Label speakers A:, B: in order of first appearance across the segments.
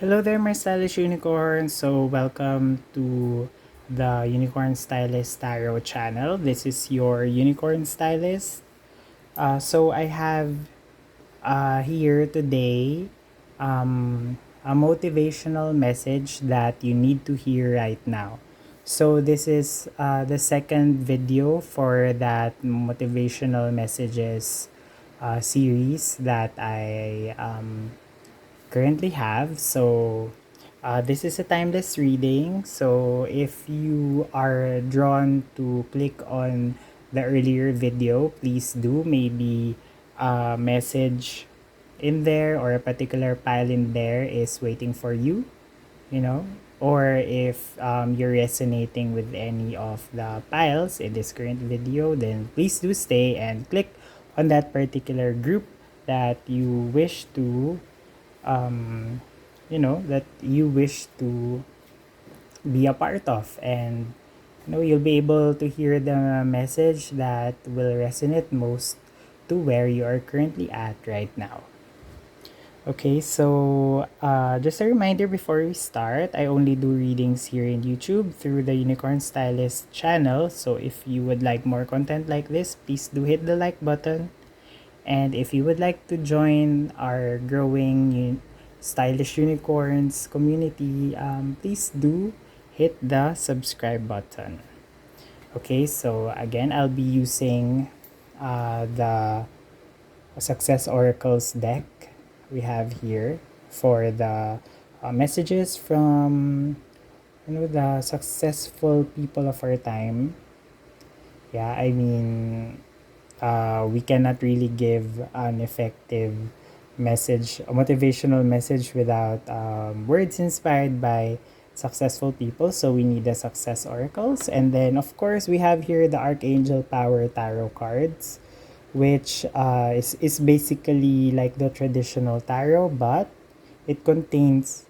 A: Hello there, my stylish unicorn. So, welcome to the Unicorn Stylist Tarot channel. This is your Unicorn Stylist. So, I have here today a motivational message that you need to hear right now. So, this is the second video for that motivational messages series that I currently have. So, this is a timeless reading. So, if you are drawn to click on the earlier video, please do. Maybe a message in there or a particular pile in there is waiting for you, you know. Or if you're resonating with any of the piles in this current video, then please do stay and click on that particular group that you wish to um, that you wish to be a part of, and you'll be able to hear the message that will resonate most to where you are currently at right now. Okay, so just a reminder before we start, I only do readings here in YouTube through the Unicorn Stylist channel. So if you would like more content like this, please do hit the like button. And if you would like to join our growing Stylish Unicorns community, please do hit the subscribe button. Okay, so again, I'll be using the Success Oracles deck we have here for the messages from the successful people of our time. Yeah, I mean, we cannot really give an effective message, a motivational message without words inspired by successful people. So we need the success oracles. And then, of course, we have here the Archangel Power Tarot cards, which is basically like the traditional tarot, but it contains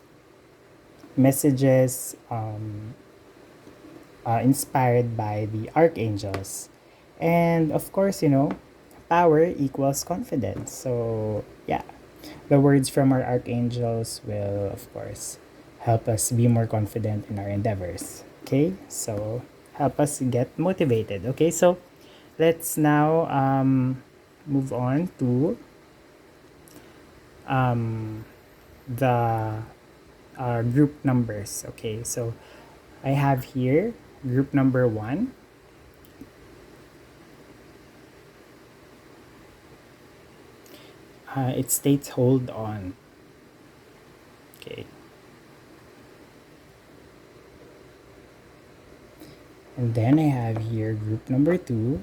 A: messages inspired by the archangels. And of course, power equals confidence. So, yeah, the words from our archangels will, of course, help us be more confident in our endeavors. Okay, so help us get motivated. Okay, so let's now move on to the group numbers. Okay, so I have here group number 1. It states hold on. Okay. And then I have here group number 2.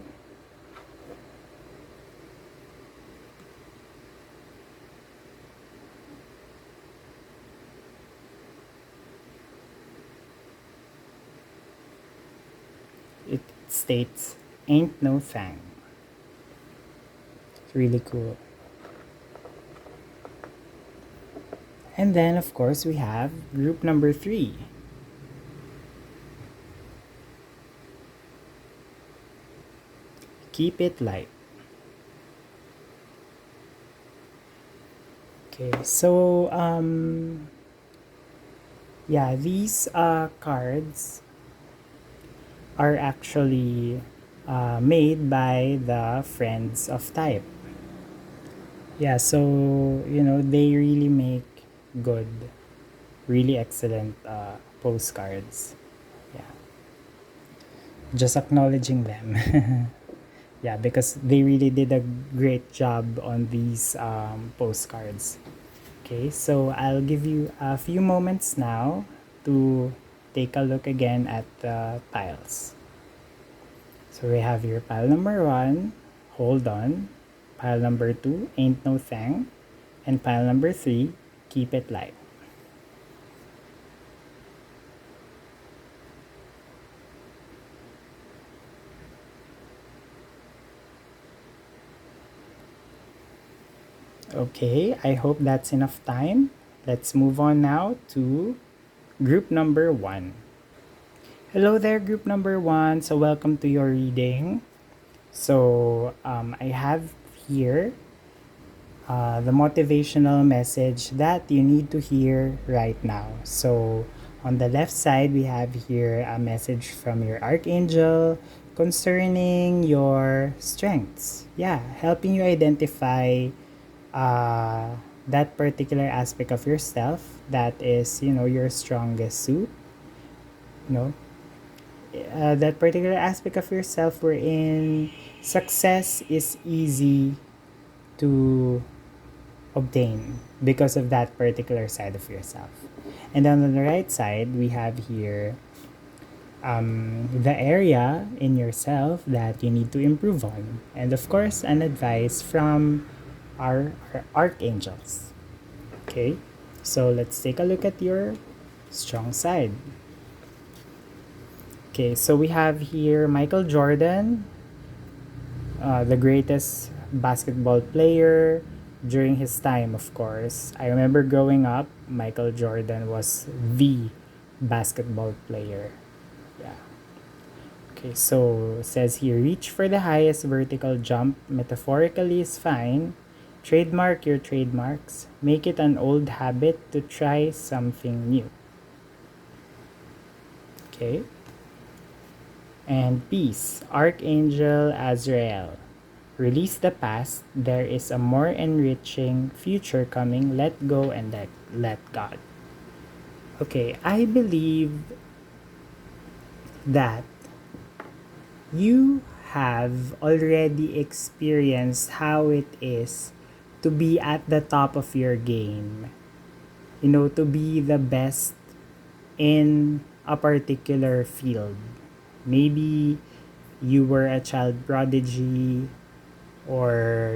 A: It states ain't no thing. It's really cool. And then of course we have group number 3. Keep it light. Okay, so yeah, these cards are actually made by the Friends of Type. Yeah, so they really make good, really excellent postcards. Yeah, just acknowledging them. Yeah, because they really did a great job on these postcards. Okay, so I'll give you a few moments now to take a look again at the piles. So we have here pile number 1, hold on. Pile number 2, ain't no thing. And pile number 3, keep it light. Okay, I hope that's enough time. Let's move on now to group number 1. Hello there, group number 1. So welcome to your reading. So I have here the motivational message that you need to hear right now. So, on the left side, we have here a message from your Archangel concerning your strengths. Yeah, helping you identify uh, that particular aspect of yourself that is, your strongest suit. You know, that particular aspect of yourself wherein success is easy to obtain because of that particular side of yourself. And then on the right side, we have here the area in yourself that you need to improve on. And of course, an advice from our archangels. Okay, so let's take a look at your strong side. Okay, so we have here Michael Jordan, the greatest basketball player during his time, of course. I remember growing up, Michael Jordan was the basketball player. Yeah. Okay, so it says here, reach for the highest vertical jump. Metaphorically is fine. Trademark your trademarks. Make it an old habit to try something new. Okay. And peace. Archangel Azrael. Release the past. There is a more enriching future coming. Let go and let God. Okay, I believe that you have already experienced how it is to be at the top of your game. To be the best in a particular field. Maybe you were a child prodigy, or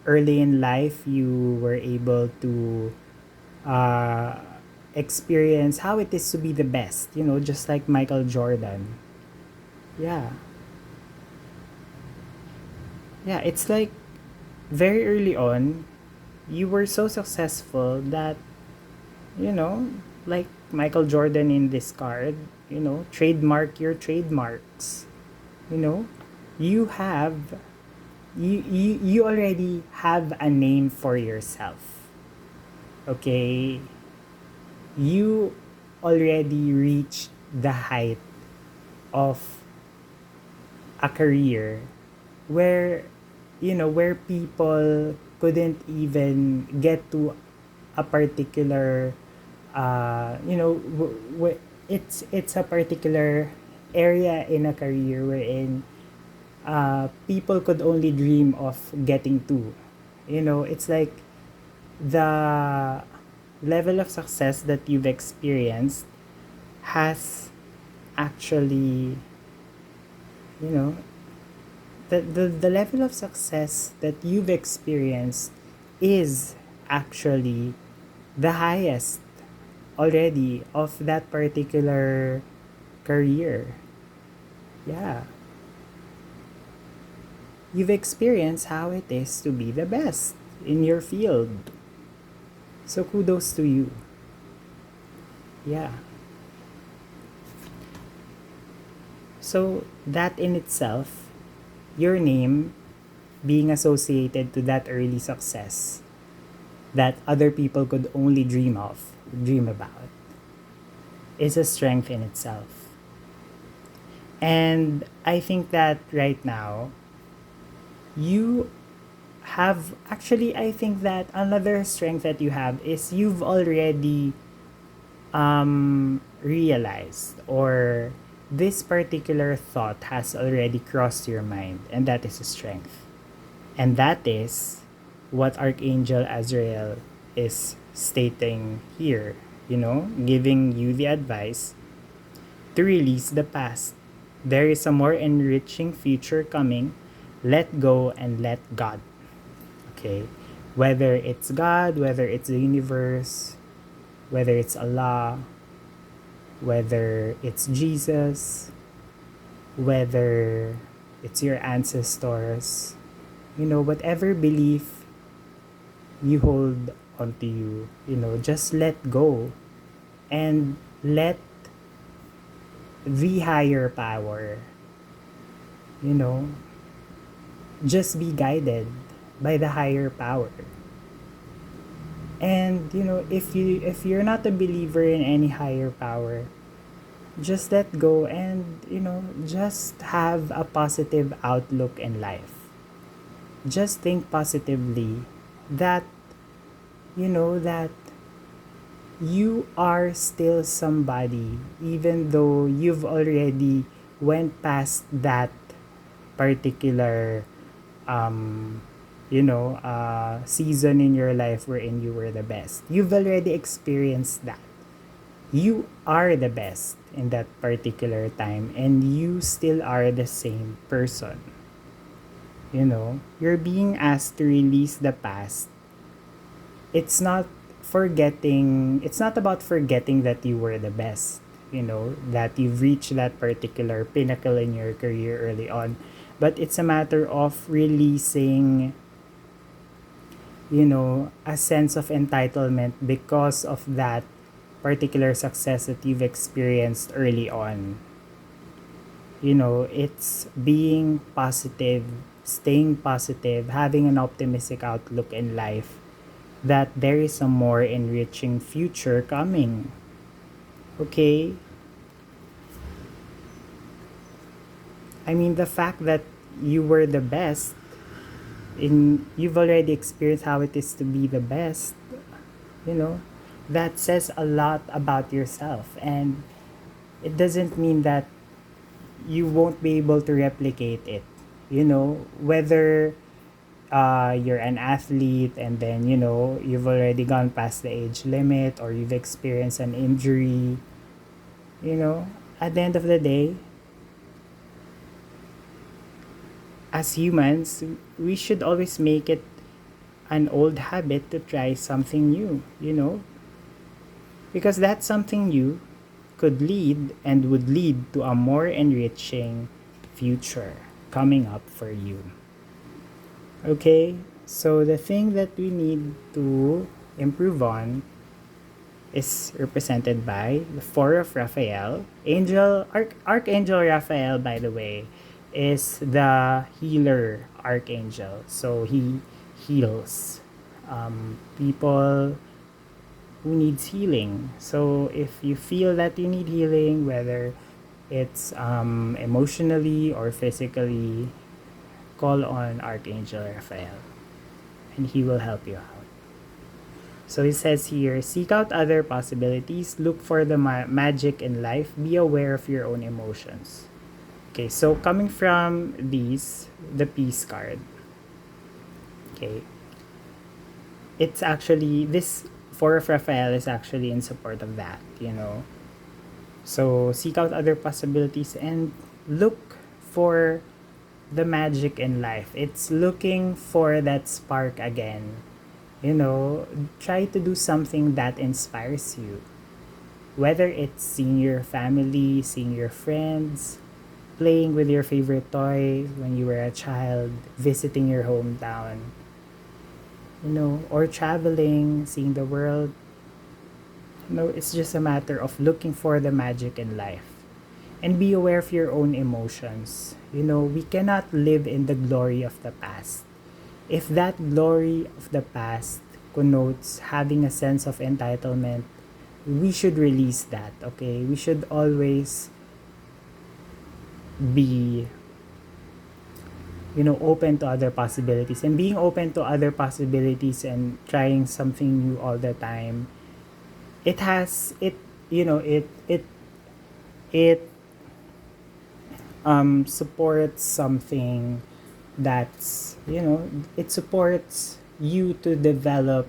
A: early in life you were able to uh, experience how it is to be the best, just like Michael Jordan. Yeah. Yeah, it's like very early on you were so successful that, you know like Michael Jordan in this card, trademark your trademarks. you know you have you already have a name for yourself. Okay, you already reached the height of a career where where people couldn't even get to a particular it's a particular area in a career wherein people could only dream of getting to. It's like the level of success that you've experienced has actually, you know, the level of success that you've experienced is actually the highest already of that particular career. Yeah. You've experienced how it is to be the best in your field. So kudos to you. Yeah. So that in itself, your name being associated to that early success that other people could only dream about, is a strength in itself. And I think that right now, you have actually, I think that another strength that you have is you've already realized, or this particular thought has already crossed your mind, and that is a strength. And that is what Archangel Azrael is stating here, giving you the advice to release the past. There is a more enriching future coming. Let go and let God. Okay? Whether it's God, whether it's the universe, whether it's Allah, whether it's Jesus, whether it's your ancestors, whatever belief you hold onto you, just let go and let the higher power, just be guided. by the higher power. And if you're not a believer in any higher power, just let go and just have a positive outlook in life. Just think positively that that you are still somebody, even though you've already went past that particular season in your life wherein you were the best. You've already experienced that. You are the best in that particular time, and you still are the same person. You're being asked to release the past. It's not about forgetting that you were the best, that you've reached that particular pinnacle in your career early on, but it's a matter of releasing a sense of entitlement because of that particular success that you've experienced early on. It's being positive, staying positive, having an optimistic outlook in life, that there is a more enriching future coming. Okay? I mean, the fact that you were the best, you've already experienced how it is to be the best, you know, that says a lot about yourself. And it doesn't mean that you won't be able to replicate it. Whether you're an athlete and then, you've already gone past the age limit, or you've experienced an injury, at the end of the day, as humans, we should always make it an old habit to try something new, because that something new could lead and would lead to a more enriching future coming up for you. Okay, so the thing that we need to improve on is represented by the Four of Raphael. Archangel Raphael, by the way, is the healer archangel. So he heals people who needs healing. So if you feel that you need healing, whether it's emotionally or physically, call on Archangel Raphael and he will help you out. So it says here, seek out other possibilities, look for the magic in life, be aware of your own emotions. Okay, so coming from these, the Peace card. Okay. It's actually, this Four of Raphael is actually in support of that, So seek out other possibilities and look for the magic in life. It's looking for that spark again. Try to do something that inspires you. Whether it's seeing your family, seeing your friends, playing with your favorite toy when you were a child, visiting your hometown, or traveling, seeing the world. It's just a matter of looking for the magic in life. And be aware of your own emotions. We cannot live in the glory of the past. If that glory of the past connotes having a sense of entitlement, we should release that, okay? We should always be open to other possibilities. And being open to other possibilities and trying something new all the time, it has it supports something that's it supports you to develop.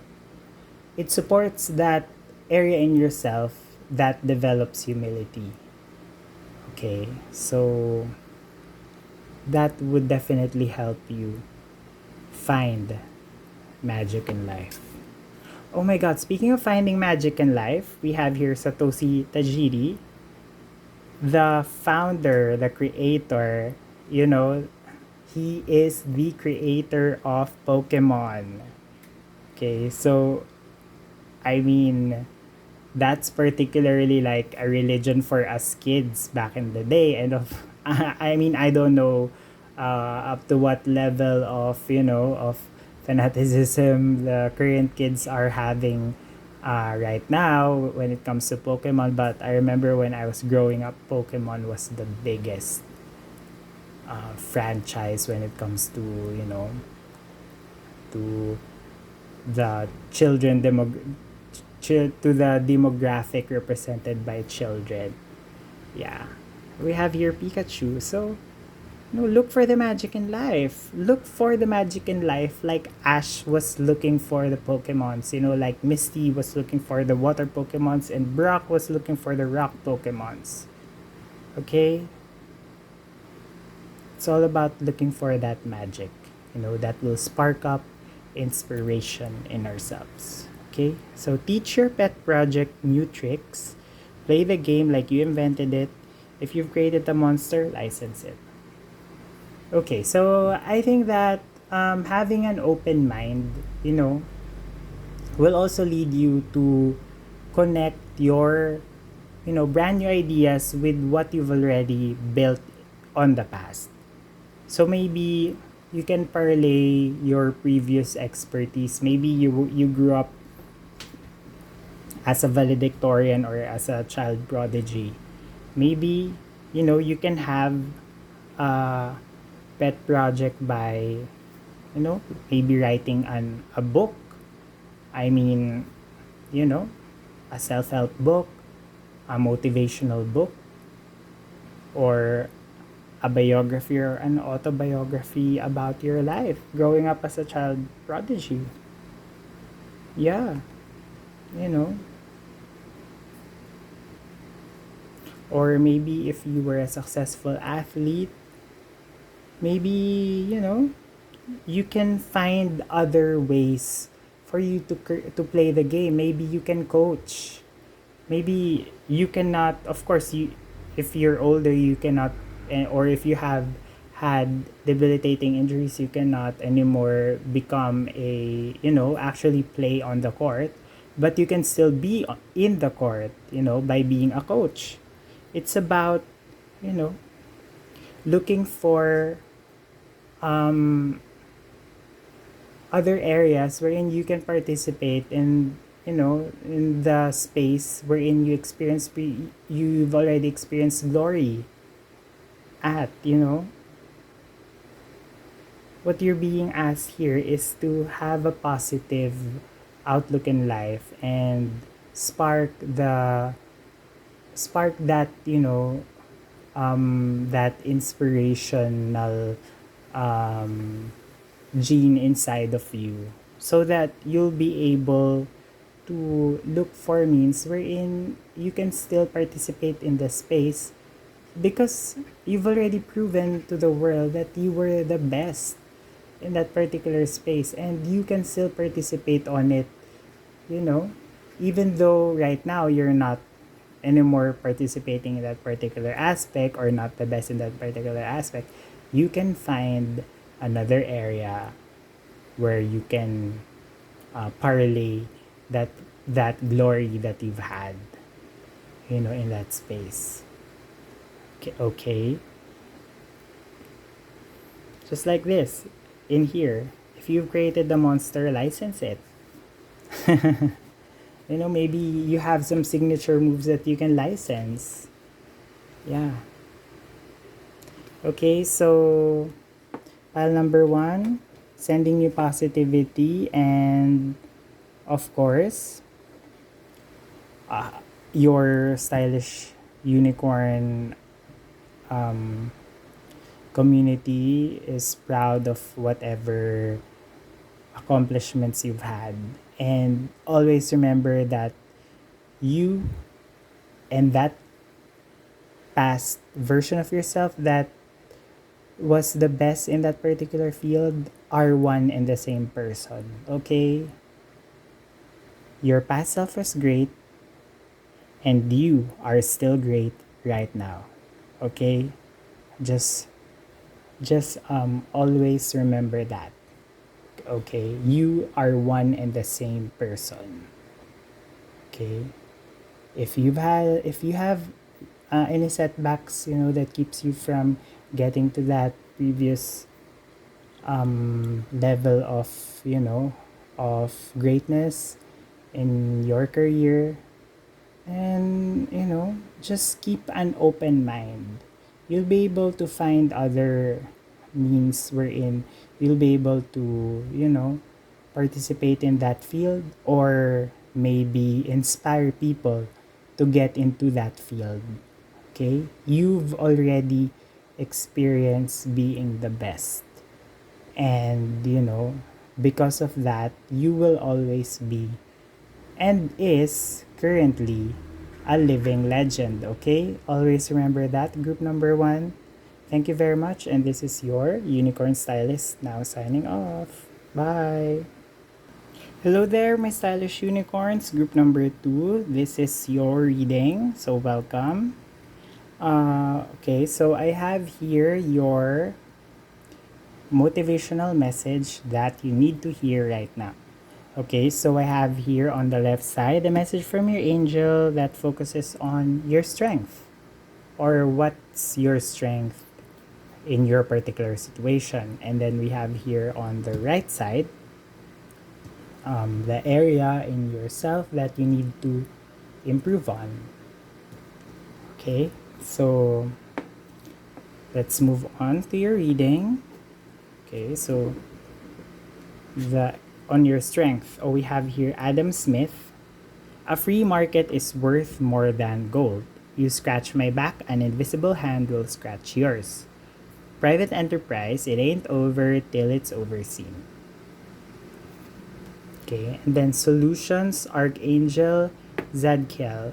A: It supports that area in yourself that develops humility. Okay, so that would definitely help you find magic in life. Oh my god, speaking of finding magic in life, we have here Satoshi Tajiri, the founder, the creator. He is the creator of Pokemon. Okay, so I mean, that's particularly like a religion for us kids back in the day. And I mean, I don't know up to what level of fanaticism the current kids are having right now when it comes to Pokemon. But I remember when I was growing up, Pokemon was the biggest franchise when it comes to, to the to the demographic represented by children. Yeah, we have here Pikachu. So no, look for the magic in life. Look for the magic in life, like Ash was looking for the Pokemons. Like Misty was looking for the water Pokemons, and Brock was looking for the rock Pokemons. Okay, it's all about looking for that magic. That will spark up inspiration in ourselves. Okay, so teach your pet project new tricks. Play the game like you invented it. If you've created a monster, license it. Okay, so I think that having an open mind, will also lead you to connect your, brand new ideas with what you've already built on the past. So maybe you can parlay your previous expertise. Maybe you grew up as a valedictorian or as a child prodigy. Maybe you can have a pet project by maybe writing a book. I mean, a self-help book, a motivational book, or a biography or an autobiography about your life growing up as a child prodigy. Yeah, you know. Or maybe if you were a successful athlete, maybe, you can find other ways for you to play the game. Maybe you can coach. Maybe you cannot, of course, if you're older, you cannot, or if you have had debilitating injuries, you cannot anymore become actually play on the court, but you can still be in the court, by being a coach. It's about, you know, looking for other areas wherein you can participate in, in the space wherein you've already experienced glory at, what you're being asked here is to have a positive outlook in life and spark that, that inspirational gene inside of you, so that you'll be able to look for means wherein you can still participate in the space, because you've already proven to the world that you were the best in that particular space, and you can still participate on it, you know even though right now you're not anymore participating in that particular aspect, or not the best in that particular aspect. You can find another area where you can parlay that glory that you've had, in that space. Okay. Just like this, in here, if you've created the monster, license it. Maybe you have some signature moves that you can license. Yeah. Okay, so pile number 1, sending you positivity, and of course, your stylish unicorn community is proud of whatever accomplishments you've had. And always remember that you and that past version of yourself that was the best in that particular field are one and the same person. Okay? Your past self was great, and you are still great right now. Okay? Just always remember that. Okay, you are one and the same person. Okay, if you have any setbacks, that keeps you from getting to that previous level of, of greatness in your career. And, just keep an open mind. You'll be able to find other means wherein you'll be able to, participate in that field, or maybe inspire people to get into that field. Okay? You've already experienced being the best. And, because of that, you will always be and is currently a living legend. Okay? Always remember that, group number one. Thank you very much. And this is your Unicorn Stylist now signing off. Bye. Hello there, my stylish unicorns. Group number two. This is your reading. So welcome. Okay, so I have here your motivational message that you need to hear right now. Okay, so I have here on the left side a message from your angel that focuses on your strength, or what's your strength in your particular situation. And then we have here on the right side the area in yourself that you need to improve on. Okay, so let's move on to your reading. Okay, so on your strength, we have here Adam Smith. A free market is worth more than gold. You scratch my back, an invisible hand will scratch yours. Private enterprise, it ain't over till it's overseen. Okay, and then solutions, Archangel, Zadkiel.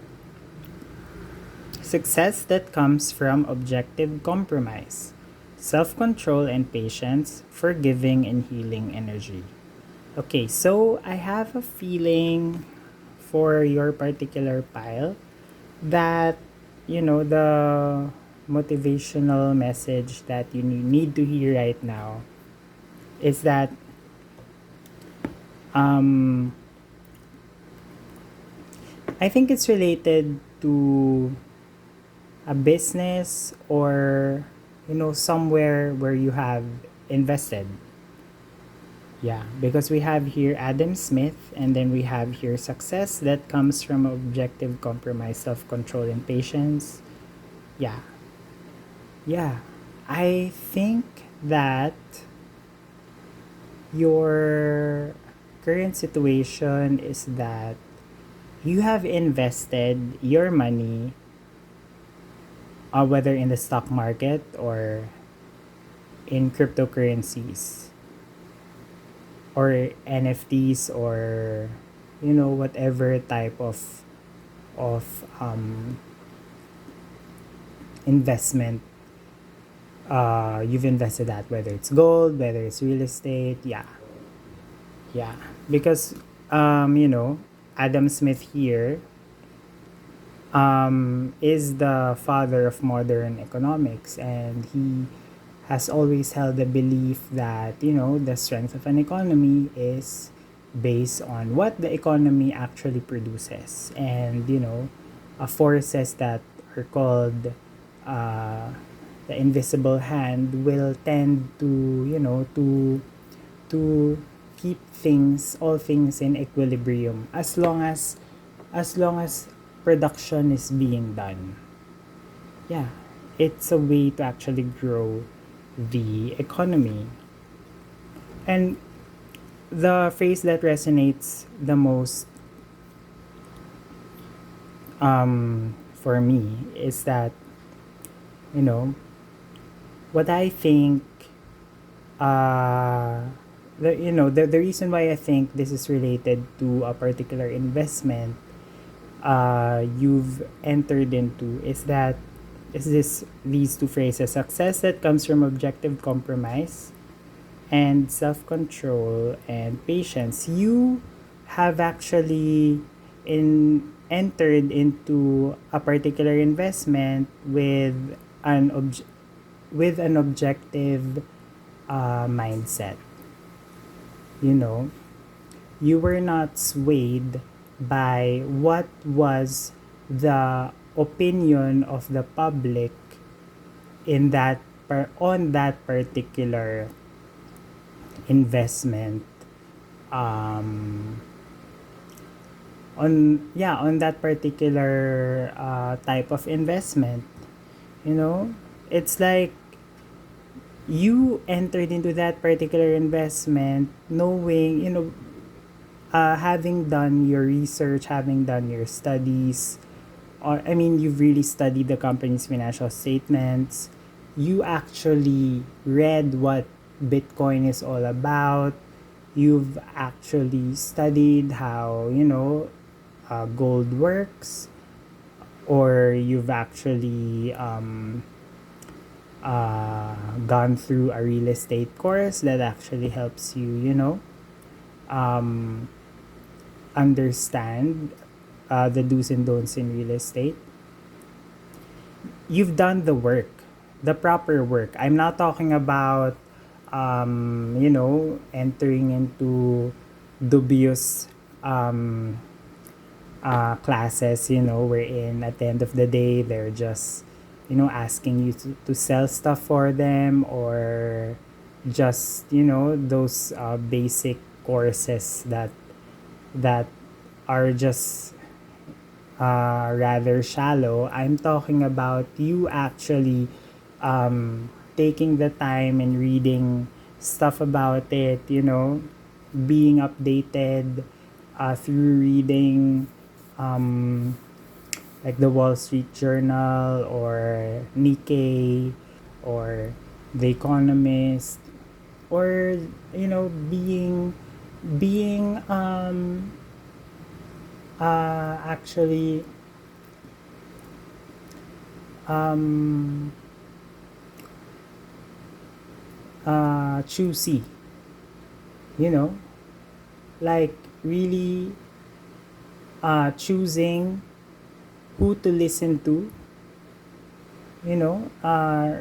A: Success that comes from objective compromise, self-control and patience, forgiving and healing energy. Okay, so I have a feeling for your particular pile that, the motivational message that you need to hear right now is that I think it's related to a business, or somewhere where you have invested. Yeah, because we have here Adam Smith, and then we have here success that comes from objective compromise, self-control and patience. Yeah. I think that your current situation is that you have invested your money, whether in the stock market or in cryptocurrencies or NFTs, or whatever type of investment you've invested at, whether it's gold, whether it's real estate. Yeah, because Adam Smith here is the father of modern economics, and he has always held the belief that the strength of an economy is based on what the economy actually produces, and forces that are called the invisible hand will tend to to keep all things in equilibrium, as long as production is being done. Yeah, it's a way to actually grow the economy. And the phrase that resonates the most for me is that what I think the reason why I think this is related to a particular investment you've entered into is these two phrases: success that comes from objective compromise and self-control and patience. You have actually entered into a particular investment with an objective mindset. You were not swayed by what was the opinion of the public on that particular investment on that particular type of investment. You know, it's like you entered into that particular investment knowing, having done your research, having done your studies, or I mean, you've really studied the company's financial statements. You actually read what Bitcoin is all about. You've actually studied how, gold works, or you've actually gone through a real estate course that actually helps you, um, understand the do's and don'ts in real estate. You've done the work, the proper work. I'm not talking about, entering into dubious classes, wherein at the end of the day, they're just, asking you to sell stuff for them, or just, those basic courses that are just rather shallow. I'm talking about you actually taking the time and reading stuff about it, being updated through reading like the Wall Street Journal or Nikkei or The Economist, or being actually choosy, you know like really choosing who to listen to,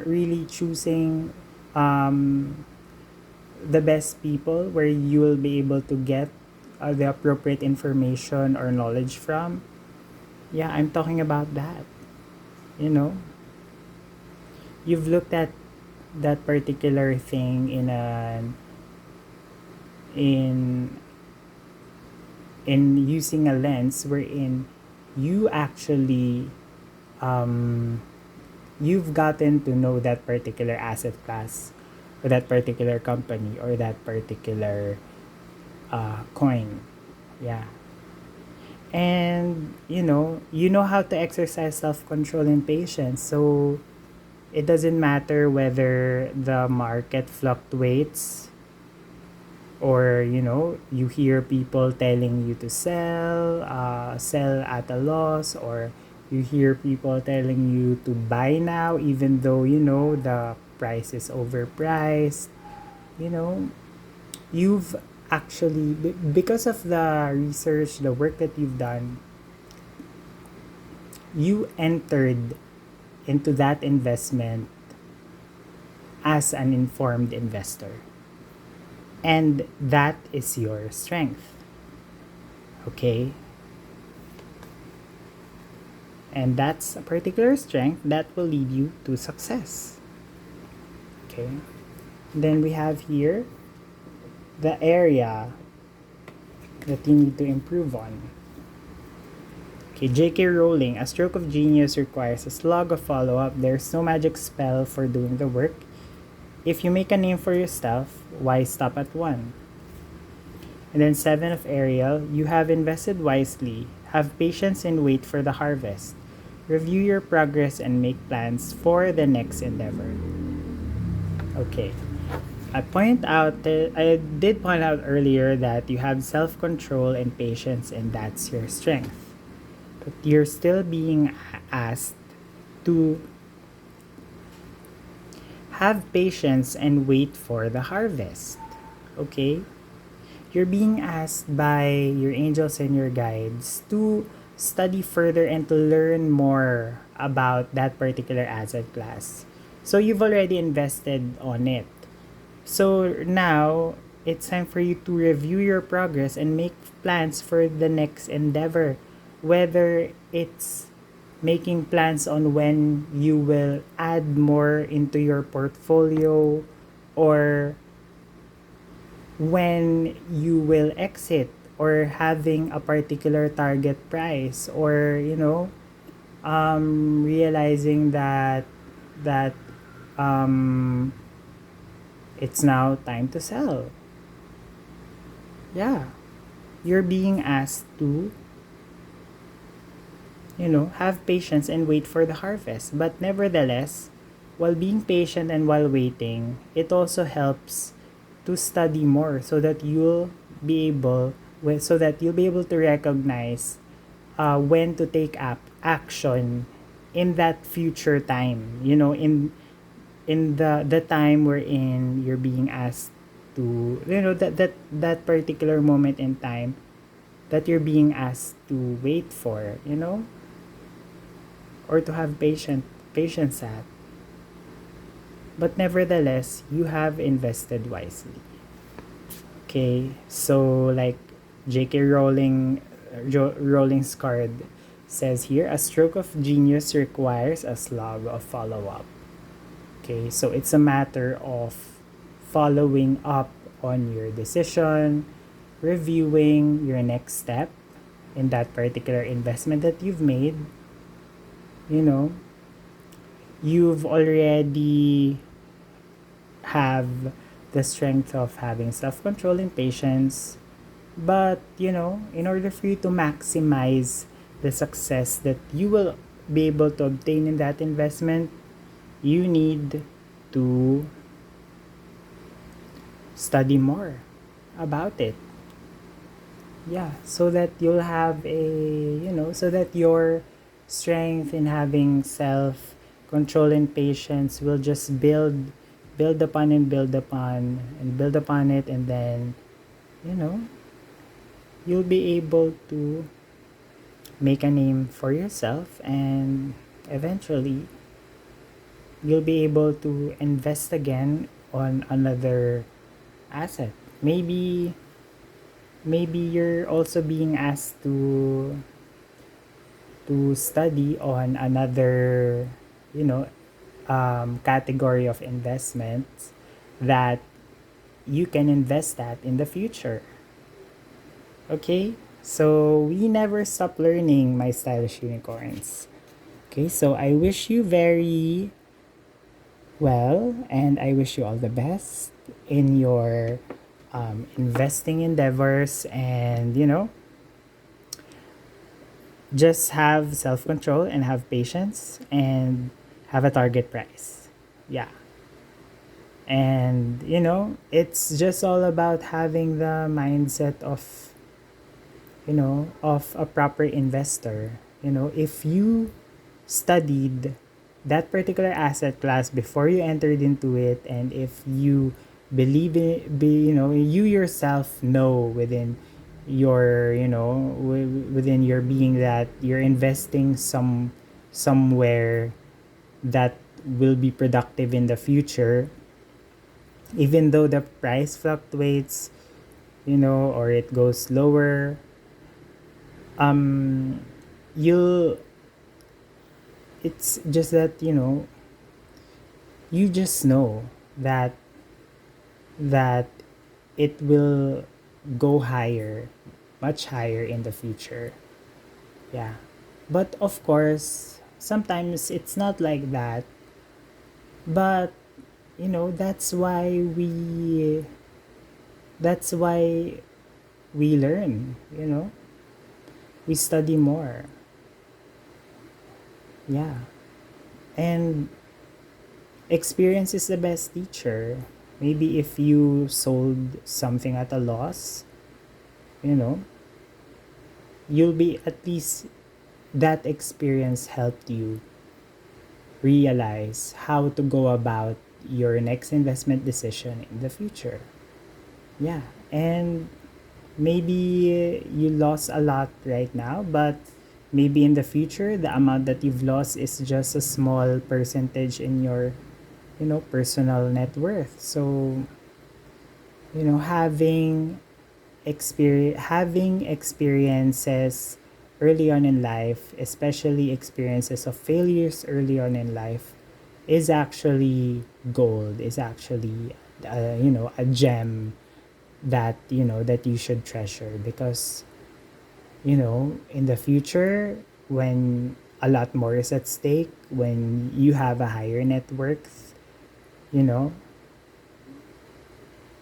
A: really choosing the best people where you will be able to get the appropriate information or knowledge from. Yeah, I'm talking about that. You know, you've looked at that particular thing in using a lens wherein you actually you've gotten to know that particular asset class, or that particular company, or that particular coin. Yeah. And you know how to exercise self-control and patience, so it doesn't matter whether the market fluctuates, or you hear people telling you to sell at a loss, or you hear people telling you to buy now even though the price is overpriced. you know you've actually, because of the research, the work that you've done, you entered into that investment as an informed investor, and that is your strength. Okay, and that's a particular strength that will lead you to success. Okay, then we have here the area that you need to improve on. Okay, J.K. Rowling, a stroke of genius requires a slog of follow-up. There's no magic spell for doing the work. If you make a name for yourself, why stop at one? And then 7 of Ariel, you have invested wisely. Have patience and wait for the harvest. Review your progress and make plans for the next endeavor. Okay. I did point out earlier that you have self-control and patience, and that's your strength. But you're still being asked to have patience and wait for the harvest. Okay? You're being asked by your angels and your guides to study further and to learn more about that particular asset class. So you've already invested on it. So now it's time for you to review your progress and make plans for the next endeavor. Whether it's making plans on when you will add more into your portfolio, or when you will exit, or having a particular target price, or realizing that um it's now time to sell. Yeah, you're being asked to have patience and wait for the harvest. But nevertheless, while being patient and while waiting, it also helps to study more, so that you'll be able to recognize when to take up action in that future time. In the time wherein you're being asked to, that particular moment in time that you're being asked to wait for, or to have patience at. But nevertheless, you have invested wisely. Okay, so like J.K. Rowling's card says here, a stroke of genius requires a slog of follow up. Okay, so it's a matter of following up on your decision, reviewing your next step in that particular investment that you've made. You know, you've already have the strength of having self-control and patience, but in order for you to maximize the success that you will be able to obtain in that investment, you need to study more about it. Yeah, so that you'll have so that your strength in having self control and patience will just build upon and build upon and build upon it, and then you know you'll be able to make a name for yourself, and eventually you'll be able to invest again on another asset. Maybe you're also being asked to study on another category of investments that you can invest at in the future. Okay, so we never stop learning, my stylish unicorns. Okay, so I wish you very well, and I wish you all the best in your investing endeavors, and just have self control and have patience and have a target price. Yeah. And it's just all about having the mindset of a proper investor. If you studied that particular asset class before you entered into it, and if you believe in you yourself know within your within your being that you're investing somewhere that will be productive in the future, even though the price fluctuates, or it goes lower, um you'll it's just that you just know that it will go higher, much higher in the future. Yeah. But of course, sometimes it's not like that. But that's why we learn, we study more. Yeah. And experience is the best teacher. Maybe if you sold something at a loss, you know, you'll be at least that experience helped you realize how to go about your next investment decision in the future. Yeah. And maybe you lost a lot right now, but maybe in the future, the amount that you've lost is just a small percentage in your, personal net worth. So, having experiences early on in life, especially experiences of failures early on in life, is actually gold, is actually a gem that that you should treasure, because in the future, when a lot more is at stake, when you have a higher net worth, you know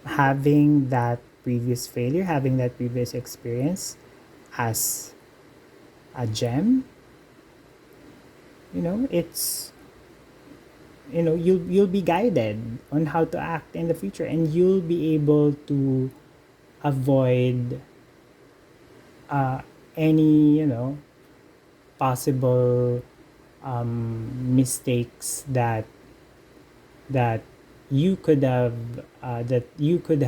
A: having that previous failure, having that previous experience as a gem, it's you'll be guided on how to act in the future, and you'll be able to avoid any possible mistakes that you could have that you could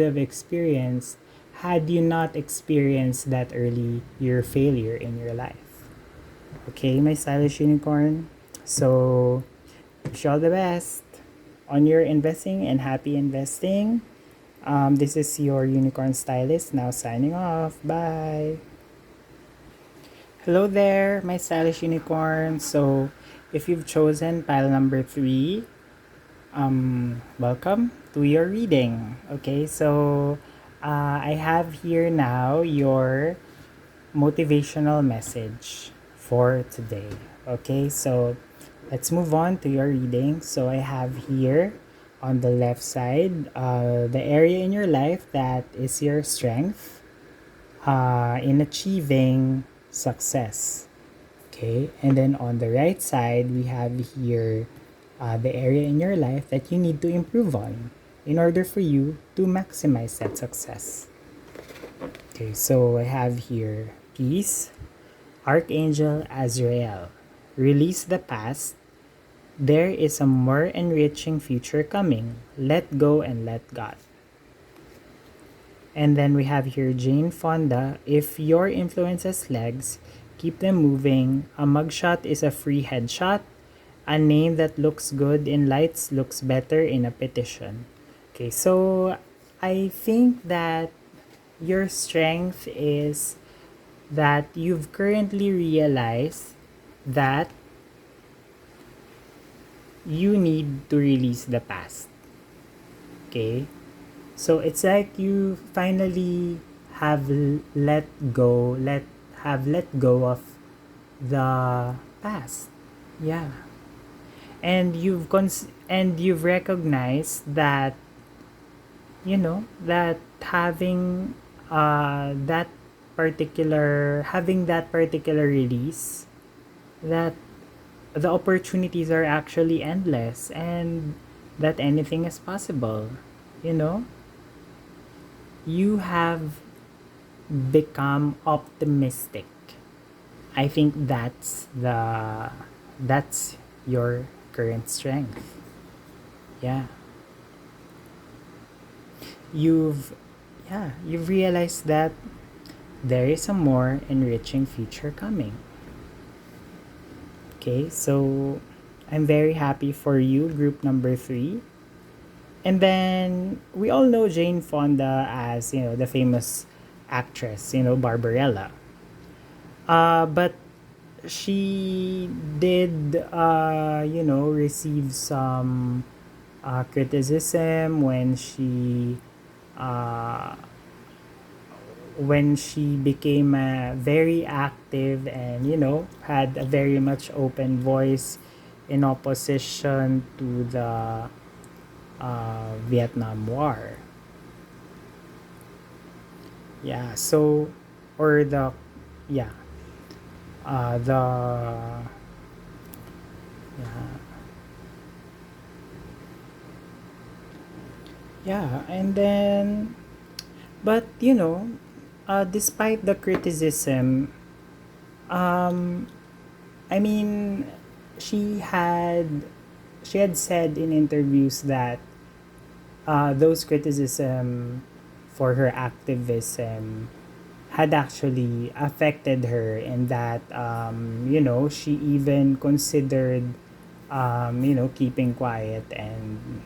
A: have experienced had you not experienced that early year failure in your life. Okay, my stylish unicorn. So wish you all the best on your investing, and happy investing. This is your unicorn stylist now signing off. Bye. Hello there, my stylish unicorn. So if you've chosen pile number 3, welcome to your reading. Okay, so I have here now your motivational message for today. Okay, so let's move on to your reading. So I have here on the left side the area in your life that is your strength in achieving success. Okay, and then on the right side, we have here the area in your life that you need to improve on in order for you to maximize that success. Okay, so I have here peace, Archangel Azrael. Release the past. There is a more enriching future coming. Let go and let God. And then we have here Jane Fonda. If your influence has legs, keep them moving. A mugshot is a free headshot. A name that looks good in lights looks better in a petition. Okay, so I think that your strength is that you've currently realized that you need to release the past. Okay? So it's like you finally have let go of the past. Yeah. And you've recognized that that having that particular release, that the opportunities are actually endless, and that anything is possible. You have become optimistic. I think that's your current strength. Yeah. You've you've realized that there is a more enriching future coming. Okay, so I'm very happy for you, group number 3. And then we all know Jane Fonda as, the famous actress, Barbarella. But she did, receive some criticism uh, when she became very active and, had a very much open voice in opposition to the Vietnam War. Yeah, so, or the, yeah, the, yeah, yeah, and then, but, despite the criticism, um, I mean, she had she had said in interviews that those criticism for her activism had actually affected her, and that she even considered keeping quiet, and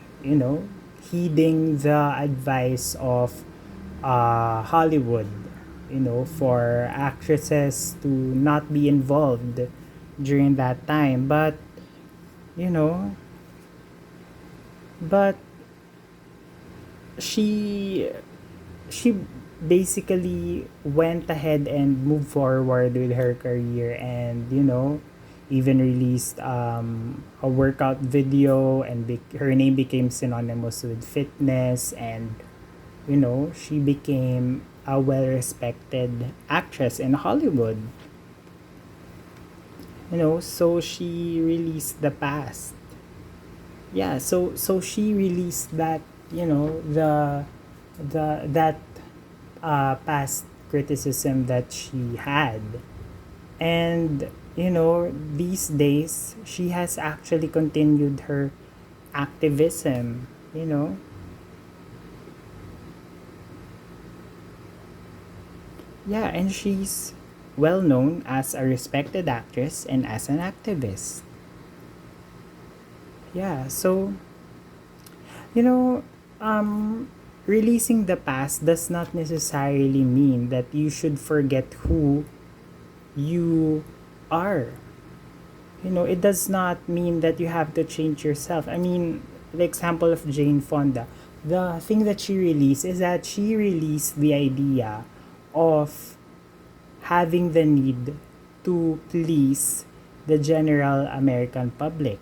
A: heeding the advice of Hollywood, for actresses to not be involved during that time. But you know but she she basically went ahead and moved forward with her career, and even released a workout video, and her name became synonymous with fitness, and she became a well-respected actress in Hollywood. So she released the past. Yeah, so she released that, that past criticism that she had. And these days she has actually continued her activism, yeah, and she's well known as a respected actress and as an activist. Yeah, so you know um releasing the past does not necessarily mean that you should forget who you are. It does not mean that you have to change yourself. I mean, the example of Jane Fonda, the thing that she released is that she released the idea of having the need to please the general American public.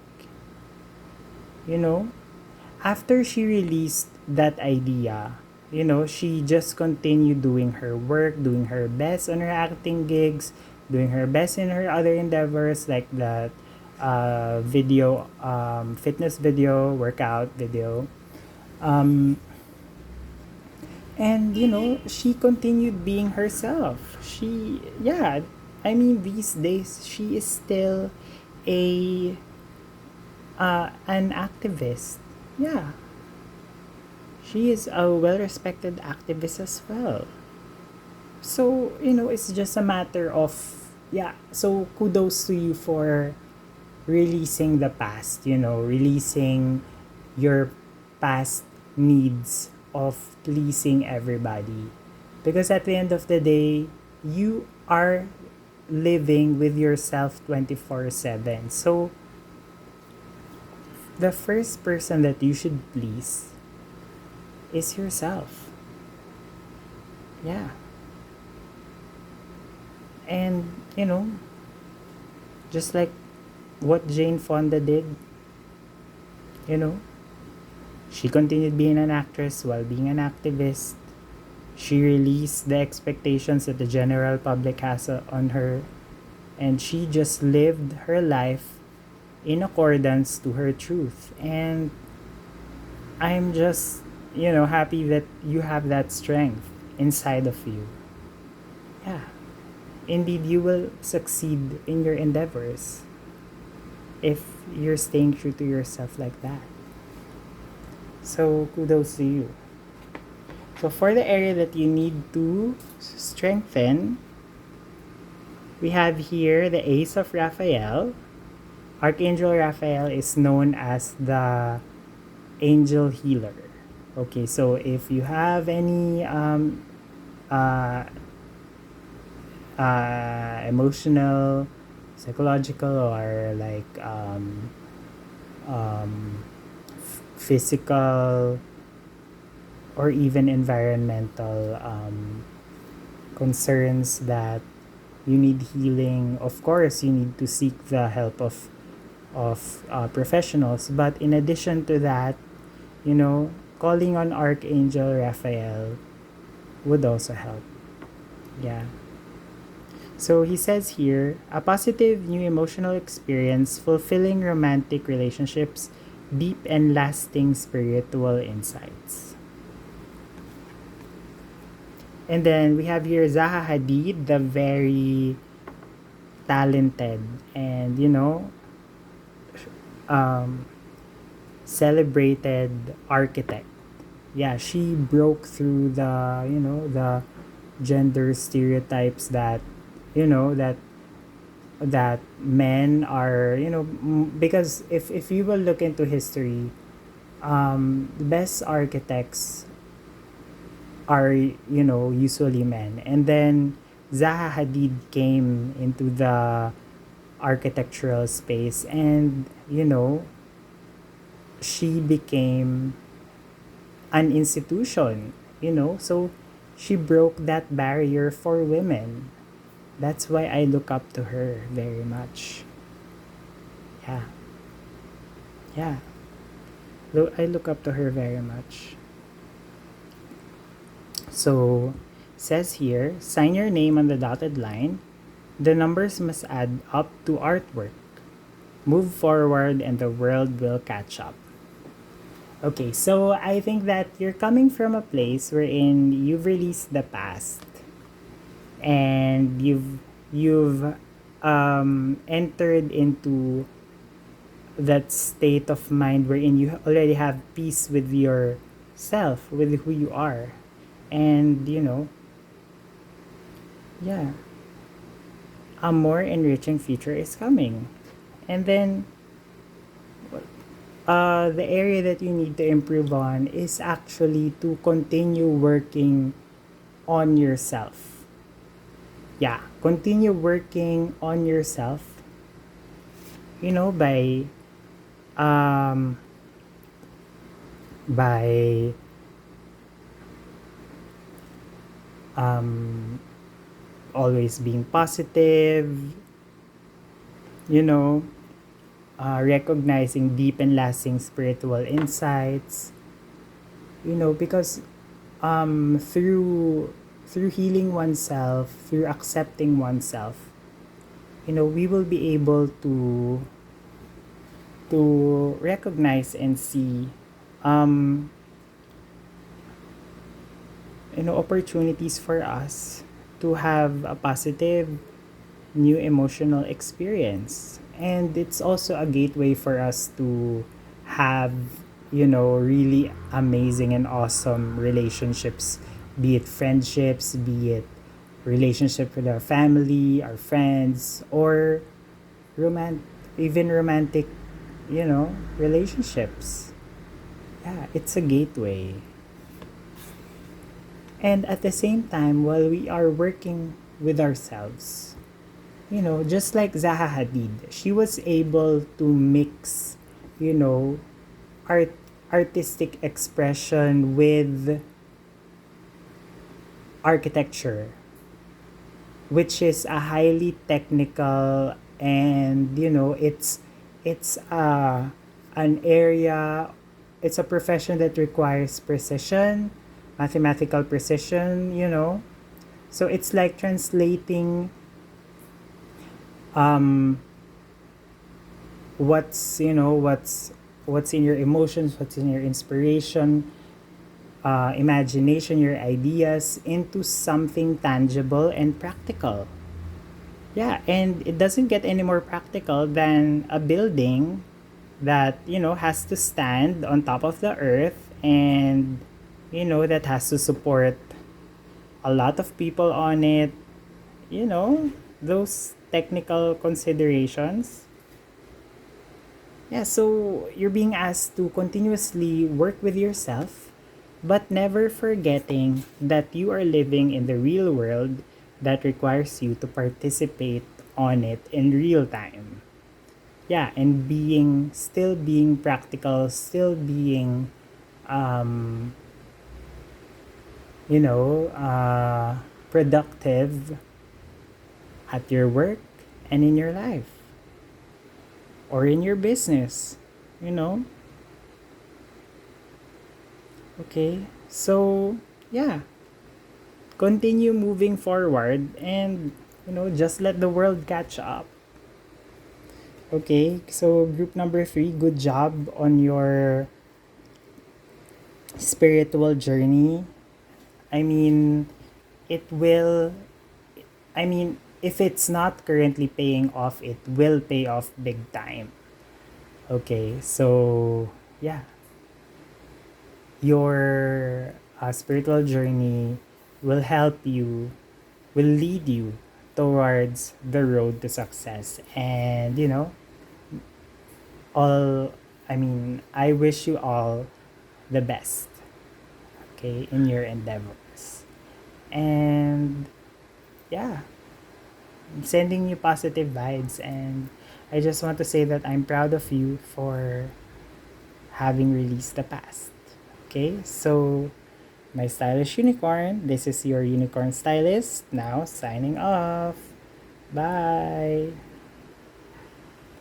A: You know, after she released that idea, she just continued doing her work, doing her best on her acting gigs, doing her best in her other endeavors like that video, fitness video, workout video. Um, and she continued being herself. Yeah, I mean, these days she is still a an activist. Yeah, she is a well-respected activist as well. So it's just a matter of, yeah. So kudos to you for releasing the past. Releasing your past needs of pleasing everybody, because at the end of the day, you are living with yourself 24/7. So the first person that you should please is yourself. Yeah. And just like what Jane Fonda did, you know she continued being an actress while being an activist. She released the expectations that the general public has on her, and she just lived her life in accordance to her truth. And I'm just, happy that you have that strength inside of you. Yeah. Indeed, you will succeed in your endeavors if you're staying true to yourself like that. So, kudos to you. So, for the area that you need to strengthen, we have here the Ace of Raphael. Archangel Raphael is known as the angel healer. Okay, so if you have any uh, emotional, psychological, or like physical, or even environmental concerns that you need healing, of course you need to seek the help of professionals. But in addition to that, calling on Archangel Raphael would also help. Yeah. So he says here, a positive new emotional experience, fulfilling romantic relationships, deep and lasting spiritual insights. And then we have here Zaha Hadid, the very talented and celebrated architect. Yeah, she broke through the gender stereotypes that you know that that men are, because if you will look into history, the best architects are, usually men. And then Zaha Hadid came into the architectural space, and she became an institution, so she broke that barrier for women. That's why I look up to her very much. Yeah. Yeah. I look up to her very much. So, says here, sign your name on the dotted line. The numbers must add up to artwork. Move forward and the world will catch up. Okay, so I think that you're coming from a place wherein you've released the past and you've entered into that state of mind wherein you already have peace with yourself, with who you are. And yeah, a more enriching future is coming. And then the area that you need to improve on is actually to continue working on yourself. Yeah, continue working on yourself, by um by always being positive, you know recognizing deep and lasting spiritual insights, because through healing oneself, through accepting oneself, we will be able to recognize and see opportunities for us to have a positive new emotional experience. And it's also a gateway for us to have, really amazing and awesome relationships, be it friendships, be it relationship with our family, our friends, or even romantic, relationships. Yeah, it's a gateway. And at the same time, while we are working with ourselves, just like Zaha Hadid, she was able to mix, you know, art artistic expression with architecture, which is a highly technical, and it's an area, it's a profession that requires precision, mathematical precision, so it's like translating um what's in your emotions, what's in your inspiration, imagination, your ideas into something tangible and practical. Yeah, and it doesn't get any more practical than a building that has to stand on top of the earth, and that has to support a lot of people on it, those technical considerations. Yeah, so you're being asked to continuously work with yourself, but never forgetting that you are living in the real world that requires you to participate on it in real time. Yeah, and being practical, still being um productive at your work and in your life or in your business, you know okay, so yeah, continue moving forward, and just let the world catch up. Okay, so group number 3, good job on your spiritual journey. I mean, it will, if it's not currently paying off, it will pay off big time. Okay, so yeah, your spiritual journey will help you, will lead you towards the road to success. And, all, I wish you all the best, okay, in your endeavors. And yeah, I'm sending you positive vibes, and I just want to say that I'm proud of you for having released the past. Okay, so my stylish unicorn, this is your unicorn stylist now signing off. Bye.